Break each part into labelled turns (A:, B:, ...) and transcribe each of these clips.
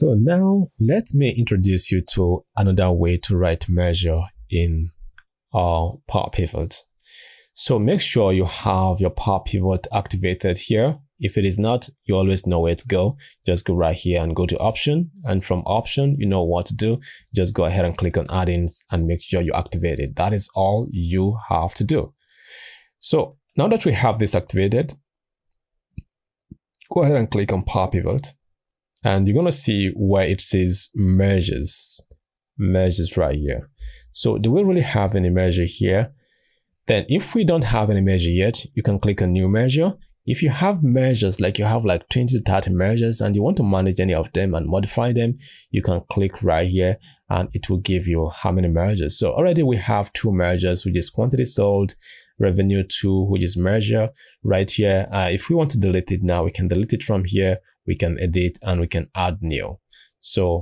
A: So now let me introduce you to another way to write measure in our 𝗏𝗏𝗏𝗏. So make sure you have your 𝗏𝗏𝗏𝗏 activated here. If it is not, you always know where to go. Just go right here and go to option, and from option, you know what to do. Just go ahead and click on add-ins and make sure you activate it. That is all you have to do. So now that we have this activated, go ahead and click on 𝗏𝗏𝗏𝗏, and you're going to see where it says measures right here. So do we really have any measure here? Then if we don't have any measure yet, you can click on new measure. If you have measures, like you have like 20 to 30 measures and you want to manage any of them and modify them, you can click right here and it will give you how many measures. So already we have 2 measures, which is quantity sold, revenue 2, which is measure right here. If we want to delete it now, we can delete it from here. We can edit and we can add new. So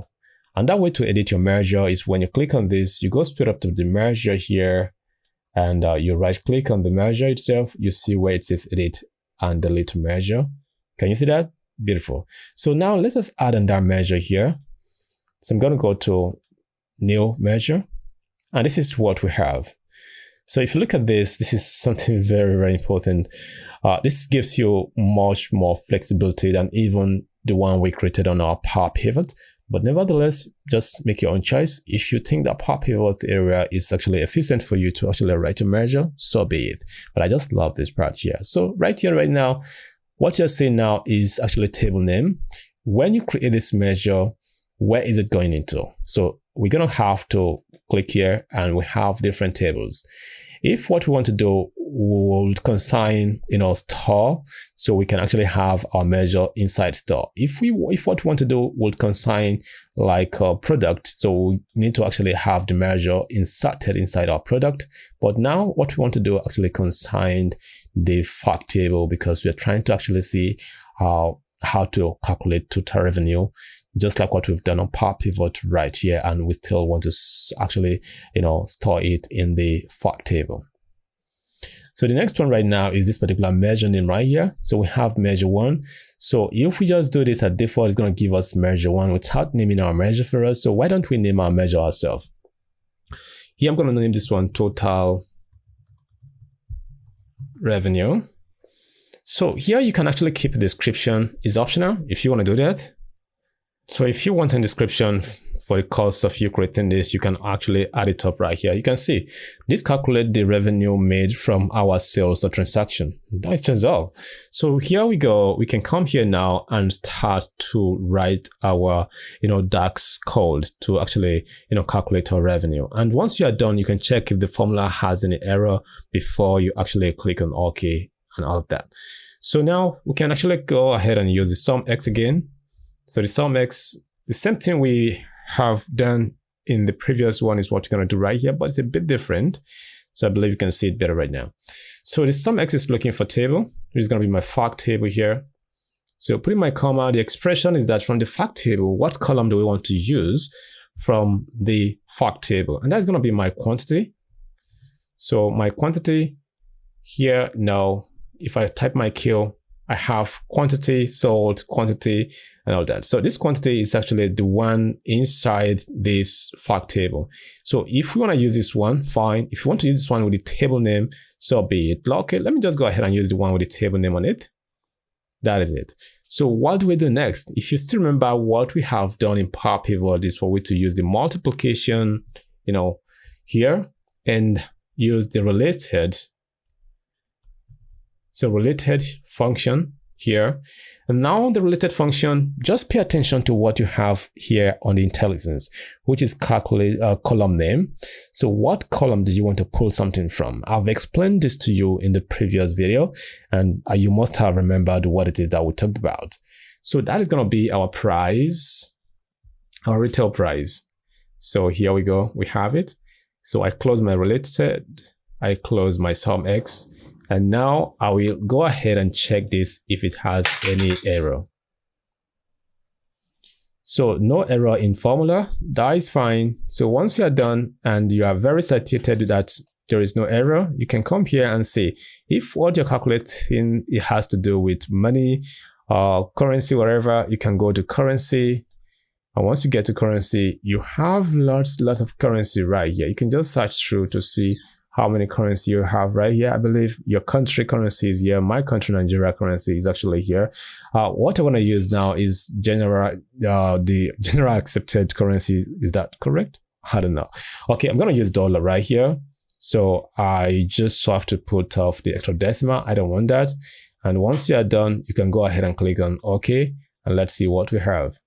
A: another way to edit your measure is when you click on this, you go straight up to the measure here and you right click on the measure itself. You see where it says edit and delete measure. Can you see that? Beautiful. So now let us add another measure here. So I'm going to go to new measure, and this is what we have. So if you look at this, this is something very, very important. This gives you much more flexibility than even the one we created on our 𝗏𝗏𝗏𝗏. But nevertheless, just make your own choice. If you think that 𝗏𝗏𝗏𝗏 area is actually efficient for you to actually write a measure, so be it. But I just love this part here. So right here, right now, what you're seeing now is actually table name. When you create this measure, where is it going into? So we're going to have to click here and we have different tables. If what we want to do, we'll consign, store, so we can actually have our measure inside store. If what we want to do, we'll consign like a product, so we need to actually have the measure inserted inside our product. But now what we want to do, actually consign the fact table, because we're trying to actually see how to calculate total revenue, just like what we've done on 𝗏𝗏𝗏𝗏 right here, and we still want to actually store it in the fact table. So the next one right now is this particular measure name right here. So we have measure 1. So if we just do this at default, it's going to give us measure 1 without naming our measure for us. So why don't we name our measure ourselves? Here I'm going to name this one total revenue. So here you can actually keep a description. It's optional if you want to do that. So if you want a description for the cost of you creating this, you can actually add it up right here. You can see this calculates the revenue made from our sales or transaction. That's just all. So here we go. We can come here now and start to write our DAX code to actually calculate our revenue. And once you are done, you can check if the formula has any error before you actually click on OK and all of that. So now we can actually go ahead and use the 𝑠umX again. So the 𝑠umX, the same thing we have done in the previous one is what you're going to do right here, but it's a bit different. So I believe you can see it better right now. So the 𝑠umX is looking for table, which is going to be my fact table here. So putting my comma, the expression is that from the fact table, what column do we want to use from the fact table? And that's going to be my quantity. So my quantity here now, if I type my Q, I have quantity sold, quantity, and all that. So this quantity is actually the one inside this fact table. So if we want to use this one, fine. If you want to use this one with the table name, so be it. Okay, let me just go ahead and use the one with the table name on it. That is it. So what do we do next? If you still remember what we have done in 𝗏𝗏𝗏𝗏, this is for we to use the multiplication, here, and use the related. So related function here. And now the related function, just pay attention to what you have here on the intelligence, which is calculate column name. So what column do you want to pull something from? I've explained this to you in the previous video, and you must have remembered what it is that we talked about. So that is going to be our price, our retail price. So here we go, we have it. So I close my related, I close my 𝑠umX. And now I will go ahead and check this if it has any error. So no error in formula, that is fine. So once you are done and you are very satisfied that there is no error, you can come here and see if what you're calculating, it has to do with money, currency, whatever, you can go to currency, And once you get to currency, you have lots of currency right here. You can just search through to see how many currency you have right here. I believe your country currency is here. My country, Nigeria currency, is actually here. What I want to use now is the general accepted currency. Is that correct? I don't know. Okay, I'm going to use dollar right here. So I just have to put off the extra decimal. I don't want that. And once you are done, you can go ahead and click on OK. And let's see what we have.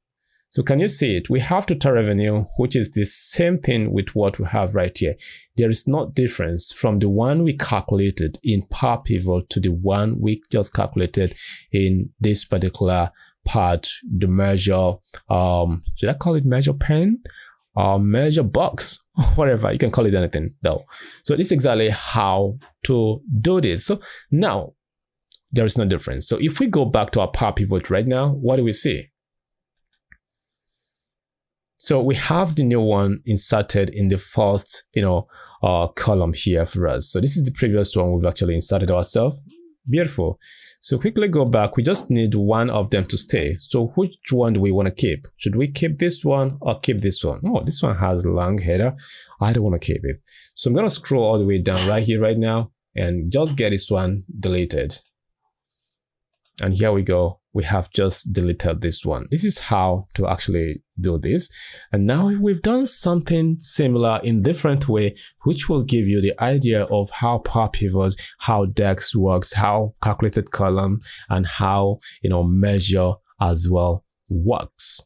A: So can you see it? We have total revenue, which is the same thing with what we have right here. There is no difference from the one we calculated in 𝗏𝗶𝗶𝗹 to the one we just calculated in this particular part, the measure, should I call it measure pen? Measure box, whatever, you can call it anything though. So this is exactly how to do this. So now there is no difference. So if we go back to our 𝗏𝗶𝗶𝗹 right now, what do we see? So we have the new one inserted in the first, column here for us. So this is the previous one we've actually inserted ourselves. Beautiful. So quickly go back. We just need one of them to stay. So which one do we want to keep? Should we keep this one or keep this one? Oh, this one has long header. I don't want to keep it. So I'm going to scroll all the way down right here right now and just get this one deleted. And here we go. We have just deleted this one. This is how to actually do this. And now we've done something similar in different way, which will give you the idea of how 𝗏𝗶𝗶𝗹, how DAX works, how calculated column, and how, measure as well works.